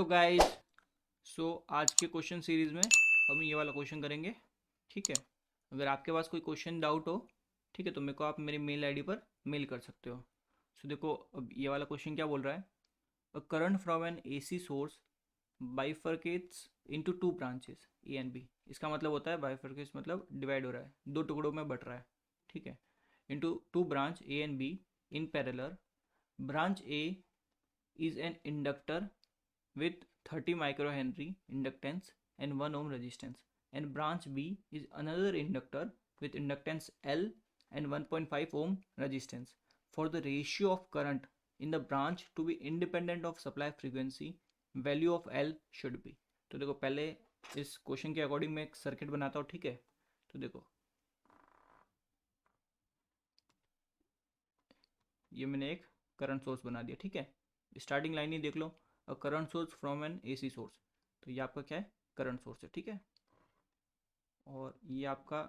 Hello guys. आज के question series में हम ये वाला क्वेश्चन करेंगे। ठीक है, अगर आपके पास कोई क्वेश्चन डाउट हो, ठीक है, तो मेरे को आप मेरी मेल आईडी पर मेल कर सकते हो। देखो, अब ये वाला क्वेश्चन क्या बोल रहा है। A current from an AC source bifurcates into two branches A and B. इसका मतलब होता है बाइफरकेट्स मतलब डिवाइड हो रहा है, दो टुकड़ों में बट रहा है। ठीक है, into two branch A and be in parallel. Branch A is an inductor with 30 microhenry inductance and 1 ohm resistance, and branch B is another inductor with inductance L and 1.5 ohm resistance. For the ratio of current in the branch to be independent of supply frequency, value of L should be. तो देखो, पहले इस question के according मैं एक circuit बनाता हूँ। ठीक है, तो देखो, ये मैंने एक करंट सोर्स बना दिया। ठीक है, स्टार्टिंग लाइन ही देख लो, a current source from an AC source. तो ये आपका क्या है, करंट सोर्स है। ठीक है, और ये आपका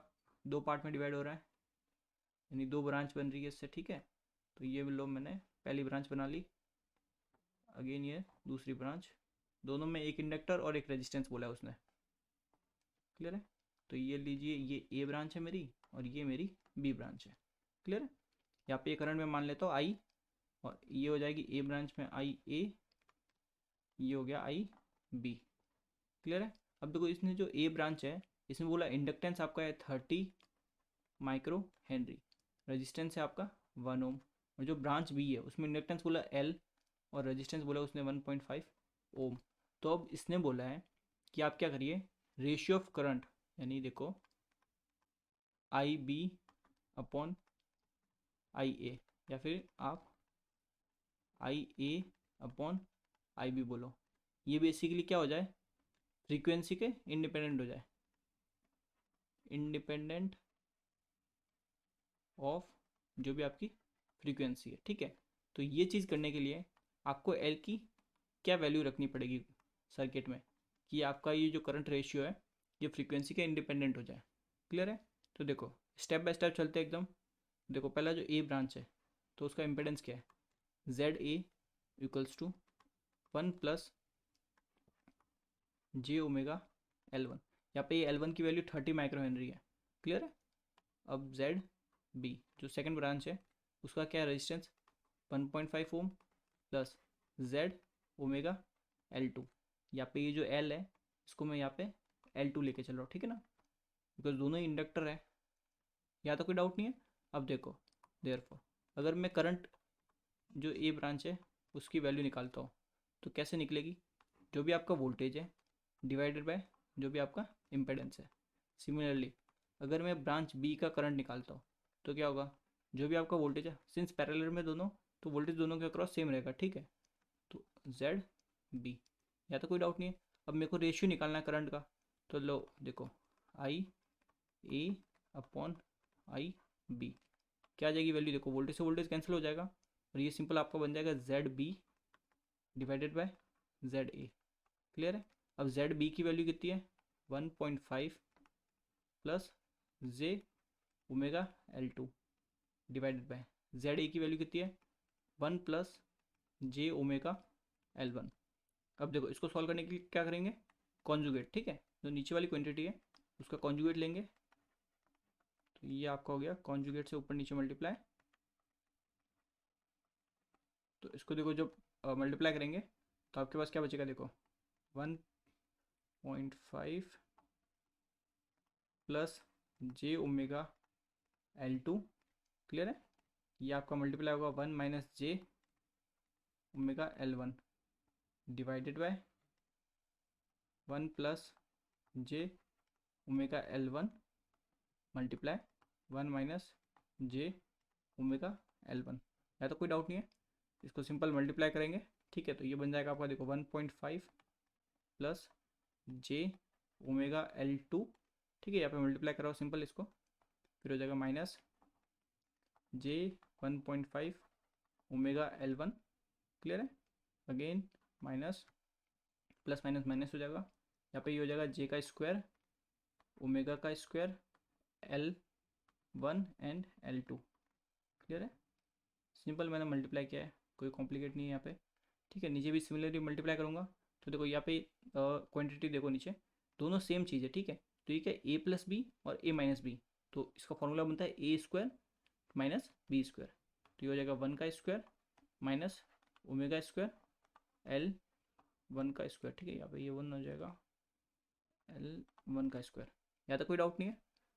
दो पार्ट में डिवाइड हो रहा है, यानी दो ब्रांच बन रही है इससे। ठीक है, तो ये लो, मैंने पहली ब्रांच बना ली, अगेन ये दूसरी ब्रांच, दोनों में एक इंडक्टर और एक रेजिस्टेंस बोला है उसने। क्लियर है, तो ये लीजिए, ये ए ब्रांच है मेरी और ये मेरी बी ब्रांच है। क्लियर है, यहाँ पे ये करंट में मान लेता हूँ आई, और ये हो जाएगी ए ब्रांच में आई ए, ये हो गया आई बी। क्लियर है, अब देखो, इसने जो ए ब्रांच है इसमें बोला इंडक्टेंस आपका है 30 माइक्रो हेनरी, रेजिस्टेंस है आपका 1 ओम, और जो ब्रांच बी है उसमें इंडक्टेंस बोला एल और रेजिस्टेंस बोला उसने 1.5 ओम। तो अब इसने बोला है कि आप क्या करिए, रेशियो ऑफ करंट, यानी देखो आई बी अपॉन आई ए, या फिर आप आई ए अपॉन आई बी बोलो, ये बेसिकली क्या हो जाए, फ्रीक्वेंसी के इंडिपेंडेंट हो जाए, इंडिपेंडेंट ऑफ जो भी आपकी फ्रीक्वेंसी है। ठीक है, तो ये चीज़ करने के लिए आपको एल की क्या वैल्यू रखनी पड़ेगी सर्किट में, कि आपका ये जो करंट रेशियो है ये फ्रीक्वेंसी के इंडिपेंडेंट हो जाए। क्लियर है, तो देखो स्टेप बाय स्टेप चलते हैं एकदम। देखो, पहला जो ए ब्रांच है तो उसका इम्पेडेंस क्या है, Z A equals to 1 + J omega L one. यहाँ पे ये एल वन की वैल्यू 30 माइक्रो हेनरी है। क्लियर है, अब जेड बी जो सेकंड ब्रांच है उसका क्या है, resistance 1.5 ohm plus Z omega L two. यहाँ पे ये जो एल है इसको मैं यहाँ पे एल टू लेके चल रहा हूँ। ठीक है ना, बिकॉज दोनों ही इंडक्टर है, यहाँ तो कोई डाउट नहीं है। अब देखो, देयरफॉर अगर मैं करंट जो ए ब्रांच है उसकी वैल्यू निकालता हूँ तो कैसे निकलेगी, जो भी आपका वोल्टेज है डिवाइडेड बाय जो भी आपका इम्पेडेंस है। सिमिलरली अगर मैं ब्रांच बी का करंट निकालता हूँ तो क्या होगा, जो भी आपका वोल्टेज है, सिंस पैरेलल में दोनों, तो वोल्टेज दोनों के अक्रॉस सेम रहेगा। ठीक है, तो जेड बी, या तो कोई डाउट नहीं है। अब मेरे को रेशियो निकालना है करंट का, तो लो देखो, आई ए अपॉन आई बी, क्या आ जाएगी वैल्यू, देखो वोल्टेज से वोल्टेज कैंसिल हो जाएगा और ये सिंपल आपका बन जाएगा Z B divided by Z A. Clear है, अब जेड बी की वैल्यू कितनी है, 1.5 plus J omega L two divided by Z A की वैल्यू कितनी है, 1 plus J omega L one. अब देखो, इसको सॉल्व करने के लिए क्या करेंगे, कॉन्जुगेट। ठीक है, जो नीचे वाली क्वांटिटी है उसका कॉन्जुगेट लेंगे, तो ये आपका हो गया कॉन्जुगेट से ऊपर नीचे मल्टीप्लाई। तो इसको देखो, जब मल्टीप्लाई करेंगे तो आपके पास क्या बचेगा, देखो 1.5 plus J omega L to. Clear है, ये आपका मल्टीप्लाई होगा 1 minus J omega L one divided by 1 plus J omega L one multiply 1 minus J omega L one. या तो कोई डाउट नहीं है, इसको सिंपल मल्टीप्लाई करेंगे। ठीक है, तो ये बन जाएगा आपका, देखो 1.5 plus J omega L to. ठीक है, यहाँ पे मल्टीप्लाई कराओ सिंपल इसको, फिर हो जाएगा माइनस जे 1.5 ओमेगा एल वन। क्लियर है, again minus, plus minus minus हो जाएगा, यहाँ पे ये हो जाएगा जे का स्क्वायर ओमेगा का square L one and L two. Clear है, सिंपल मैंने मल्टीप्लाई किया है, कोई कॉम्प्लिकेट नहीं है यहाँ पे। ठीक है, नीचे भी सिमिलरली मल्टीप्लाई करूँगा तो देखो यहाँ पे क्वांटिटी देखो नीचे, दोनों सेम चीज़ है, ठीक है। तो ये क्या, ए प्लस बी और ए माइनस बी, तो इसका फॉर्मूला बनता है ए स्क्वायर माइनस बी स्क्वायर। तो ये हो जाएगा 1 का square minus omega square L 1 का स्क्वायर, ठीक है। यहाँ पे ये 1 हो जाएगा एल 1 का स्क्वायर। यहाँ तक कोई डाउट नहीं है।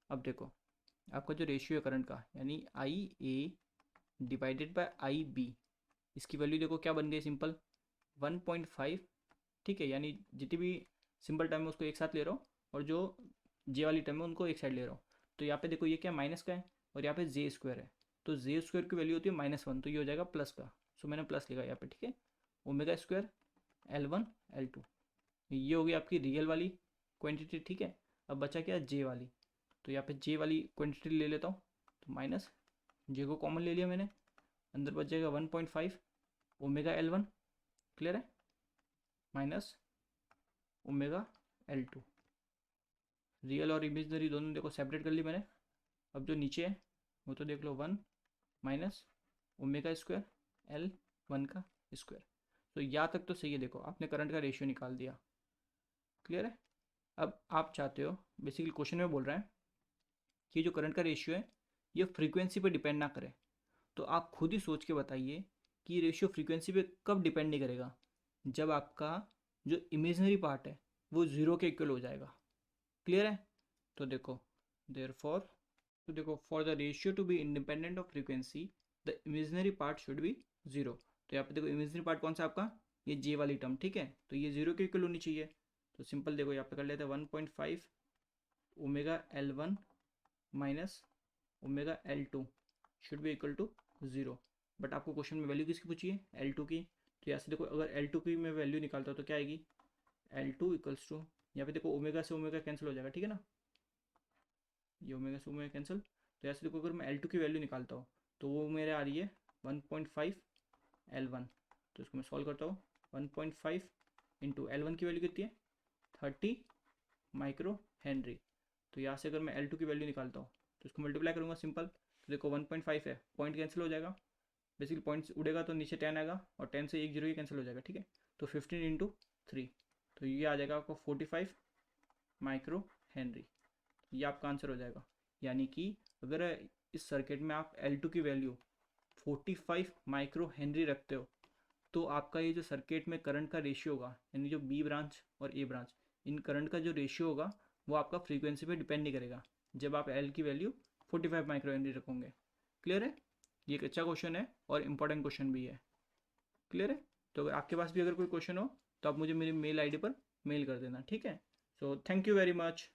अब देखो आपका जो रेशियो है करंट का, यानी आई ए डिवाइडेड बाय आई बी, इसकी वैल्यू देखो क्या बन गई, सिंपल 1.5, ठीक है। यानी जितनी भी सिंपल टर्म है उसको एक साथ ले रहा हूँ, और जो जे वाली टर्म है उनको एक साइड ले रहा हूँ। तो यहाँ पे देखो ये क्या माइनस का है, और यहाँ पे जे स्क्वायर है, तो जे स्क्वायर की वैल्यू होती है -1, तो ये हो जाएगा प्लस का। सो मैंने प्लस लिखा यहाँ पे, ठीक है। ओमेगा स्क्वायर L1 L2, ये होगी आपकी रियल वाली क्वांटिटी, ठीक है। अब बचा क्या, जे वाली, तो यहाँ पे जे वाली क्वांटिटी ले लेता हूँ, तो माइनस जे को कॉमन ले लिया मैंने, अंदर बच जाएगा 1.5 ओमेगा L1, क्लियर है, माइनस ओमेगा L2। रियल और इमेजनरी दोनों देखो सेपरेट कर ली मैंने। अब जो नीचे है वो तो देख लो 1 माइनस ओमेगा स्क्वायर L1 का स्क्वायर। तो यहाँ तक तो सही है, देखो आपने करंट का रेशियो निकाल दिया, क्लियर है। अब आप चाहते हो, बेसिकली क्वेश्चन में बोल रहा है कि जो करंट का रेशियो है ये फ्रीक्वेंसी पे डिपेंड ना करे, तो आप खुद ही सोच के बताइए कि ये रेशियो फ्रीक्वेंसी पे कब डिपेंड नहीं करेगा, जब आपका जो इमेजनरी पार्ट है वो ज़ीरो के इक्वल हो जाएगा, क्लियर है। तो देखो देयरफॉर, तो देखो for the ratio to be independent of frequency the imaginary part should be zero. तो यहाँ पे देखो इमेजनरी पार्ट कौन सा आपका, ये जे वाली टर्म, ठीक है। तो ये जीरो के इक्वल होनी चाहिए। तो सिंपल देखो यहाँ पे कर लेते हैं 1.5 omega L1 minus omega L2 should be equal to zero. But आपको क्वेश्चन में वैल्यू किसकी पूछी है, L2 की। तो यहाँ से देखो अगर L2 की मैं वैल्यू निकालता हूँ तो क्या आएगी, L2 इक्वल्स टू, यहाँ पे देखो ओमेगा से ओमेगा कैंसिल हो जाएगा, ठीक है ना, ये ओमेगा से ओमेगा कैंसिल। तो ऐसे देखो अगर मैं L2 की वैल्यू निकालता हूँ तो वो मेरे आ रही है 1.5 L1। तो इसको मैं सॉल्व करता हूँ, 1.5 इंटू L1 की वैल्यू कितनी है 30 माइक्रो हेनरी। तो यहाँ से अगर मैं L2 की वैल्यू निकालता हूँ तो इसको मल्टीप्लाई करूँगा सिंपल। तो देखो 1.5 है, पॉइंट कैंसिल हो जाएगा, बेसिकली पॉइंट्स उड़ेगा तो नीचे 10 आएगा, और 10 से एक जीरो ही कैंसिल हो जाएगा, ठीक है। तो 15 इंटू 3, तो ये आ जाएगा आपको 45 माइक्रो हेनरी, ये आपका आंसर हो जाएगा। यानी कि अगर इस सर्किट में आप L2 की वैल्यू 45 माइक्रो हेनरी रखते हो तो आपका ये जो सर्किट में करंट का रेशियो होगा, यानी जो बी ब्रांच और ए ब्रांच, इन करंट का जो रेशियो होगा वो आपका फ्रीक्वेंसी पे डिपेंड नहीं करेगा, जब आप L की वैल्यू 45 माइक्रो हेनरी रखोगे, क्लियर है। ये एक अच्छा क्वेश्चन है और इम्पॉर्टेंट क्वेश्चन भी है, क्लियर है। तो अगर आपके पास भी अगर कोई क्वेश्चन हो तो आप मुझे मेरी मेल ID पर मेल कर देना, ठीक है। So thank you very much.